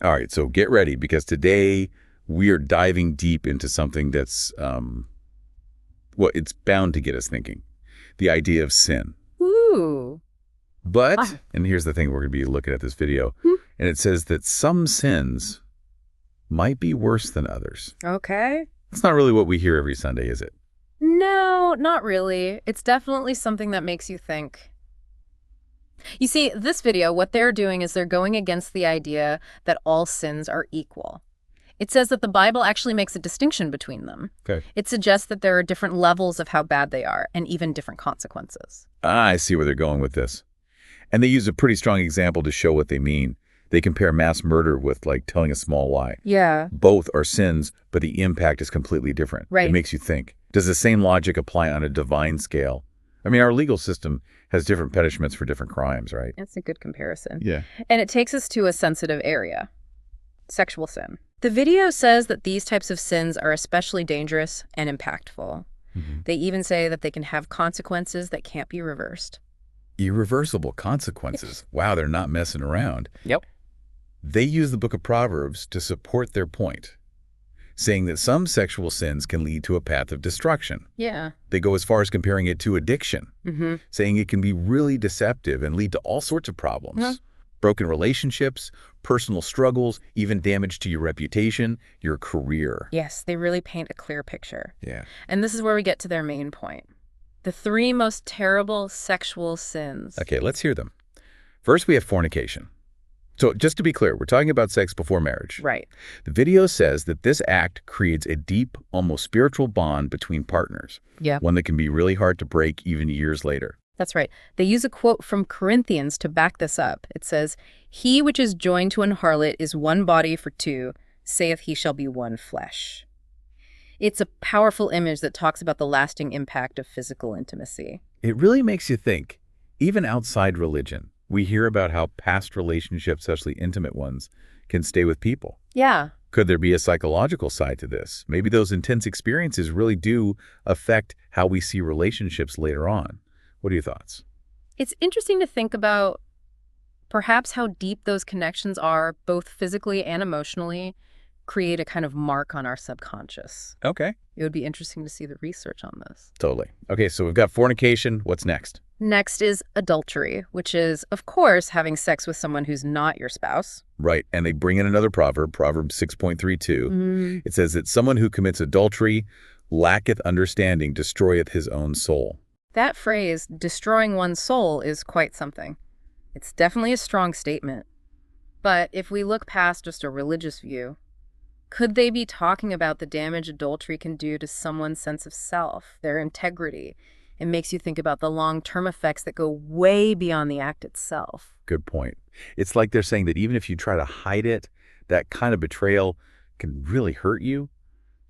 All right, so get ready because today we are diving deep into something that's, well, it's bound to get us thinking. The idea of sin. Ooh. But, and here's the thing we're going to be looking at this video, and it says that some sins might be worse than others. Okay. That's not really what we hear every Sunday, is it? No, not really. It's definitely something that makes you think. You see, this video, what they're doing is they're going against the idea that all sins are equal. It says that the Bible actually makes a distinction between them. Okay. It suggests that there are different levels of how bad they are and even different consequences. I see where they're going with this. And they use a pretty strong example to show what they mean. They compare mass murder with, like, telling a small lie. Yeah. Both are sins, but the impact is completely different. Right. It makes you think. Does the same logic apply on a divine scale? I mean, our legal system has different punishments for different crimes, right? That's a good comparison. Yeah. And it takes us to a sensitive area, sexual sin. The video says that these types of sins are especially dangerous and impactful. They even say that they can have consequences that can't be reversed. Irreversible consequences. Wow, they're not messing around. Yep. They use the book of Proverbs to support their point, saying that some sexual sins can lead to a path of destruction. Yeah. They go as far as comparing it to addiction, saying it can be really deceptive and lead to all sorts of problems. Broken relationships, personal struggles, even damage to your reputation, your career. Yes, they really paint a clear picture. Yeah. And this is where we get to their main point. The 3 most terrible sexual sins. Okay, let's hear them. First, we have fornication. So just to be clear, we're talking about sex before marriage. Right. The video says that this act creates a deep, almost spiritual bond between partners. Yeah. One that can be really hard to break even years later. That's right. They use a quote from Corinthians to back this up. It says, "He which is joined to an harlot is one body for two, saith he shall be one flesh." It's a powerful image that talks about the lasting impact of physical intimacy. It really makes you think, even outside religion, we hear about how past relationships, especially intimate ones, can stay with people. Yeah. Could there be a psychological side to this? Maybe those intense experiences really do affect how we see relationships later on. What are your thoughts? It's interesting to think about perhaps how deep those connections are, both physically and emotionally, create a kind of mark on our subconscious. Okay. It would be interesting to see the research on this. Totally. Okay, so we've got fornication. What's next? Next is adultery, which is, of course, having sex with someone who's not your spouse. Right, and they bring in another proverb, Proverb 6.32. It says that someone who commits adultery lacketh understanding, destroyeth his own soul. That phrase, destroying one's soul, is quite something. It's definitely a strong statement. But if we look past just a religious view, could they be talking about the damage adultery can do to someone's sense of self, their integrity? It makes you think about the long-term effects that go way beyond the act itself. Good point. It's like they're saying that even if you try to hide it, that kind of betrayal can really hurt you,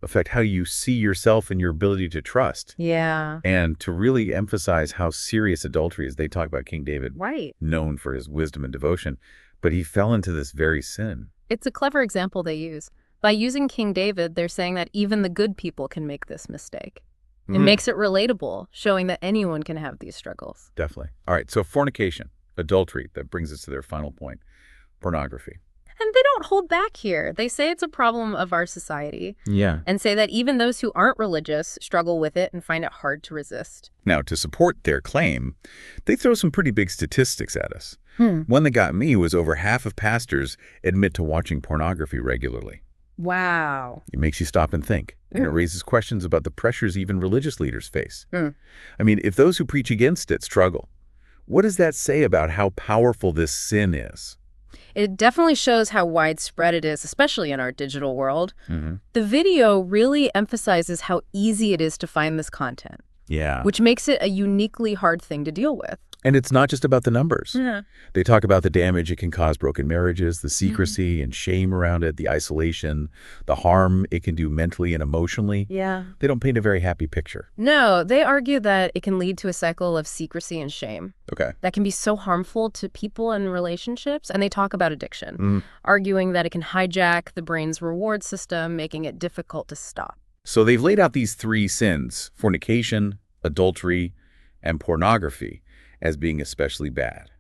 affect how you see yourself and your ability to trust. Yeah. And to really emphasize how serious adultery is, they talk about King David, Right. known for his wisdom and devotion, but he fell into this very sin. It's a clever example they use. By using King David, they're saying that even the good people can make this mistake. It makes it relatable, showing that anyone can have these struggles. Definitely. All right, so fornication, adultery, that brings us to their final point, pornography. And they don't hold back here. They say it's a problem of our society. Yeah. And say that even those who aren't religious struggle with it and find it hard to resist. Now, to support their claim, they throw some pretty big statistics at us. One that got me was over half of pastors admit to watching pornography regularly. Wow. It makes you stop and think, and it raises questions about the pressures even religious leaders face. I mean, if those who preach against it struggle, what does that say about how powerful this sin is? It definitely shows how widespread it is, especially in our digital world. The video really emphasizes how easy it is to find this content. Yeah. Which makes it a uniquely hard thing to deal with. And it's not just about the numbers. They talk about the damage it can cause broken marriages, the secrecy and shame around it, the isolation, the harm it can do mentally and emotionally. Yeah. They don't paint a very happy picture. No, they argue that it can lead to a cycle of secrecy and shame. Okay. That can be so harmful to people and relationships. And they talk about addiction, arguing that it can hijack the brain's reward system, making it difficult to stop. So they've laid out these 3 sins, fornication, adultery, and pornography, as being especially bad.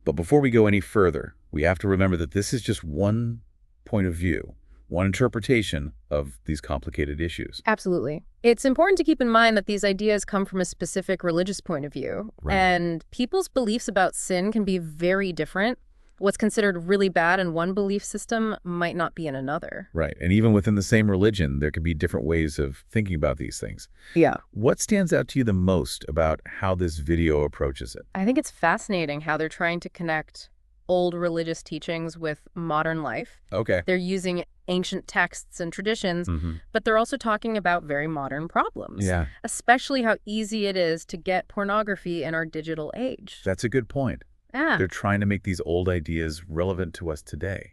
But before we go any further, We have to remember that this is just one point of view, one interpretation of these complicated issues. Absolutely. It's important to keep in mind that these ideas come from a specific religious point of view, Right. and people's beliefs about sin can be very different. What's considered really bad in one belief system might not be in another. Right. And even within the same religion, there could be different ways of thinking about these things. Yeah. What stands out to you the most about how this video approaches it? I think it's fascinating how they're trying to connect old religious teachings with modern life. Okay. They're using ancient texts and traditions, but they're also talking about very modern problems. Yeah, Especially how easy it is to get pornography in our digital age. that's a good point. Yeah. They're trying to make these old ideas relevant to us today.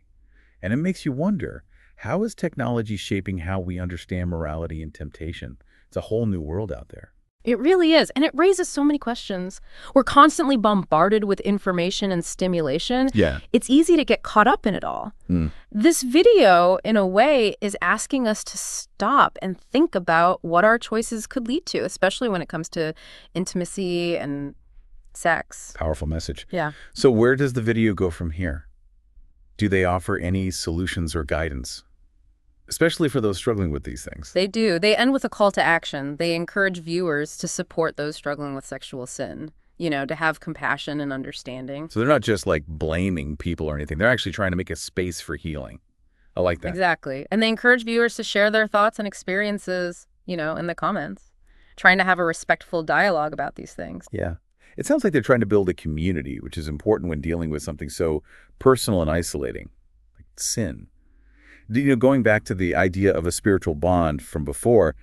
And it makes you wonder, how is technology shaping how we understand morality and temptation? It's a whole new world out there. It really is. And it raises so many questions. We're constantly bombarded with information and stimulation. Yeah. It's easy to get caught up in it all. This video, in a way, is asking us to stop and think about what our choices could lead to, especially when it comes to intimacy and sex. Powerful message. Yeah. So where does the video go from here? Do they offer any solutions or guidance? Especially for those struggling with these things. They do. They end with a call to action. They encourage viewers to support those struggling with sexual sin, to have compassion and understanding. So they're not just like blaming people or anything. They're actually trying to make a space for healing. I like that. Exactly. And they encourage viewers to share their thoughts and experiences, in the comments, trying to have a respectful dialogue about these things. Yeah. It sounds like they're trying to build a community, which is important when dealing with something so personal and isolating, like sin. Going back to the idea of a spiritual bond from before,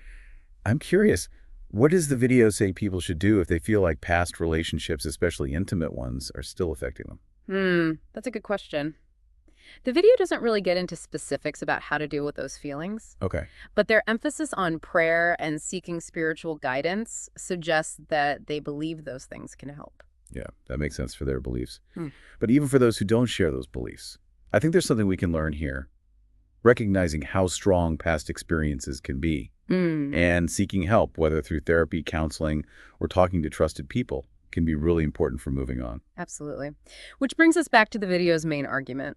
I'm curious, what does the video say people should do if they feel like past relationships, especially intimate ones, are still affecting them? That's a good question. The video doesn't really get into specifics about how to deal with those feelings, Okay. but their emphasis on prayer and seeking spiritual guidance suggests that they believe those things can help. Yeah, that makes sense for their beliefs. But even for those who don't share those beliefs, I think there's something we can learn here. Recognizing how strong past experiences can be and seeking help, whether through therapy, counseling, or talking to trusted people, can be really important for moving on. Absolutely. Which brings us back to the video's main argument.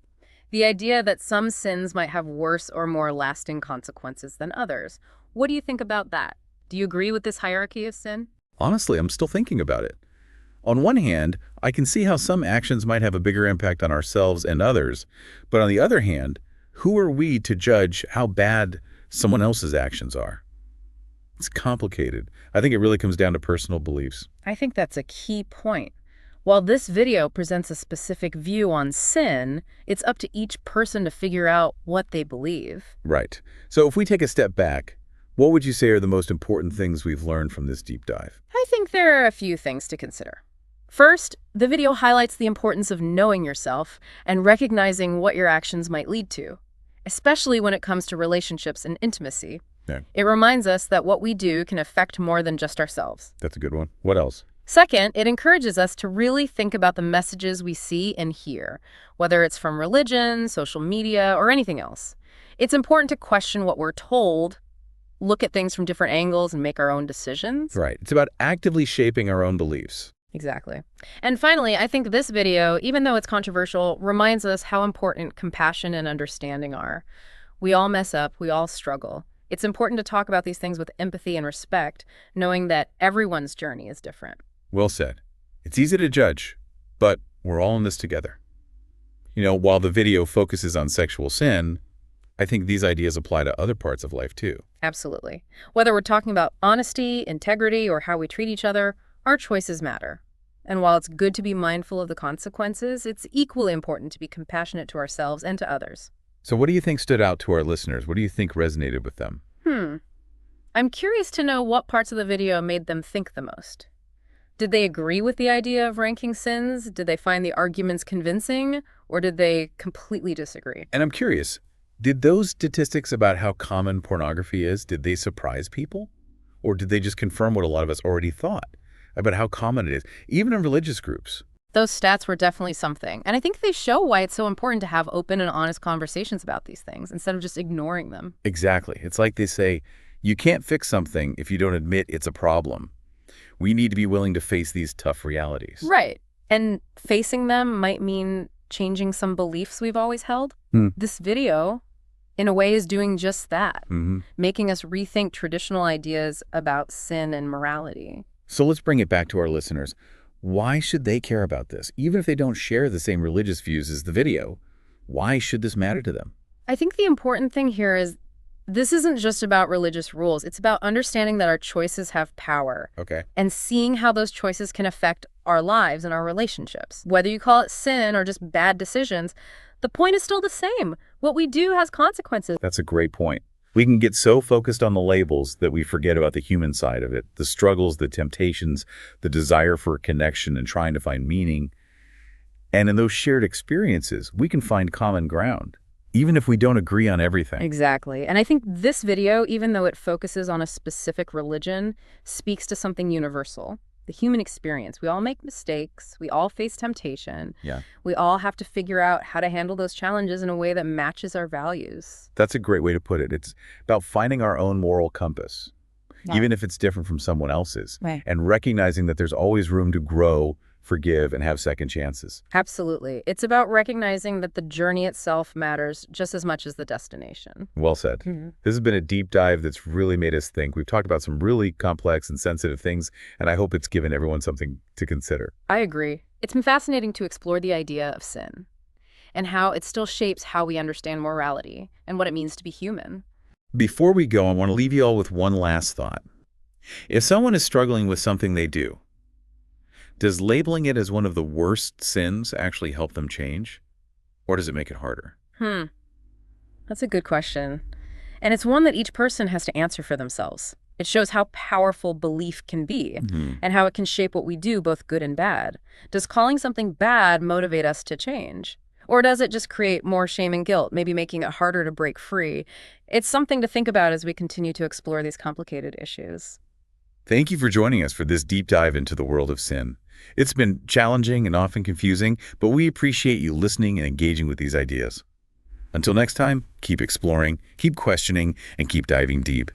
The idea that some sins might have worse or more lasting consequences than others. What do you think about that? Do you agree with this hierarchy of sin? Honestly, I'm still thinking about it. On one hand, I can see how some actions might have a bigger impact on ourselves and others, but on the other hand, who are we to judge how bad someone else's actions are? It's complicated. I think it really comes down to personal beliefs. I think that's a key point. While this video presents a specific view on sin, it's up to each person to figure out what they believe. Right. So if we take a step back, what would you say are the most important things we've learned from this deep dive? I think there are a few things to consider. First, the video highlights the importance of knowing yourself and recognizing what your actions might lead to, especially when it comes to relationships and intimacy. Yeah. It reminds us that what we do can affect more than just ourselves. That's a good one. What else? Second, it encourages us to really think about the messages we see and hear, whether it's from religion, social media, or anything else. It's important to question what we're told, look at things from different angles, and make our own decisions. Right. It's about actively shaping our own beliefs. Exactly. And finally, I think this video, even though it's controversial, reminds us how important compassion and understanding are. We all mess up, we all struggle. It's important to talk about these things with empathy and respect, knowing that everyone's journey is different. Well said. It's easy to judge, but we're all in this together. While the video focuses on sexual sin, I think these ideas apply to other parts of life too. Absolutely. Whether we're talking about honesty, integrity, or how we treat each other, our choices matter. And while it's good to be mindful of the consequences, it's equally important to be compassionate to ourselves and to others. So what do you think stood out to our listeners? What do you think resonated with them? I'm curious to know what parts of the video made them think the most. Did they agree with the idea of ranking sins? Did they find the arguments convincing? Or did they completely disagree? And I'm curious, did those statistics about how common pornography is, did they surprise people? Or did they just confirm what a lot of us already thought about how common it is, even in religious groups? Those stats were definitely something. And I think they show why it's so important to have open and honest conversations about these things instead of just ignoring them. Exactly. It's like they say, you can't fix something if you don't admit it's a problem. We need to be willing to face these tough realities. Right. And facing them might mean changing some beliefs we've always held. Hmm. This video, in a way, is doing just that, Mm-hmm. making us rethink traditional ideas about sin and morality. So let's bring it back to our listeners. Why should they care about this? Even if they don't share the same religious views as the video, why should this matter to them? I think the important thing here is this isn't just about religious rules. It's about understanding that our choices have power. Okay. And seeing how those choices can affect our lives and our relationships. Whether you call it sin or just bad decisions, the point is still the same. What we do has consequences. That's a great point. We can get so focused on the labels that we forget about the human side of it, the struggles, the temptations, the desire for connection and trying to find meaning. And in those shared experiences, we can find common ground, even if we don't agree on everything. Exactly. And I think this video, even though it focuses on a specific religion, speaks to something universal. The human experience. We all make mistakes. We all face temptation. Yeah. We all have to figure out how to handle those challenges in a way that matches our values. That's a great way to put it. It's about finding our own moral compass, even if it's different from someone else's, Right. and recognizing that there's always room to grow, forgive, and have second chances. Absolutely. It's about recognizing that the journey itself matters just as much as the destination. Well said. Mm-hmm. This has been a deep dive that's really made us think. We've talked about some really complex and sensitive things, and I hope it's given everyone something to consider. I agree. It's been fascinating to explore the idea of sin and how it still shapes how we understand morality and what it means to be human. Before we go, I want to leave you all with one last thought. If someone is struggling with something they do, does labeling it as one of the worst sins actually help them change? Or does it make it harder? That's a good question. And it's one that each person has to answer for themselves. It shows how powerful belief can be and how it can shape what we do, both good and bad. Does calling something bad motivate us to change? Or does it just create more shame and guilt, maybe making it harder to break free? It's something to think about as we continue to explore these complicated issues. Thank you for joining us for this deep dive into the world of sin. It's been challenging and often confusing, but we appreciate you listening and engaging with these ideas. Until next time, keep exploring, keep questioning, and keep diving deep.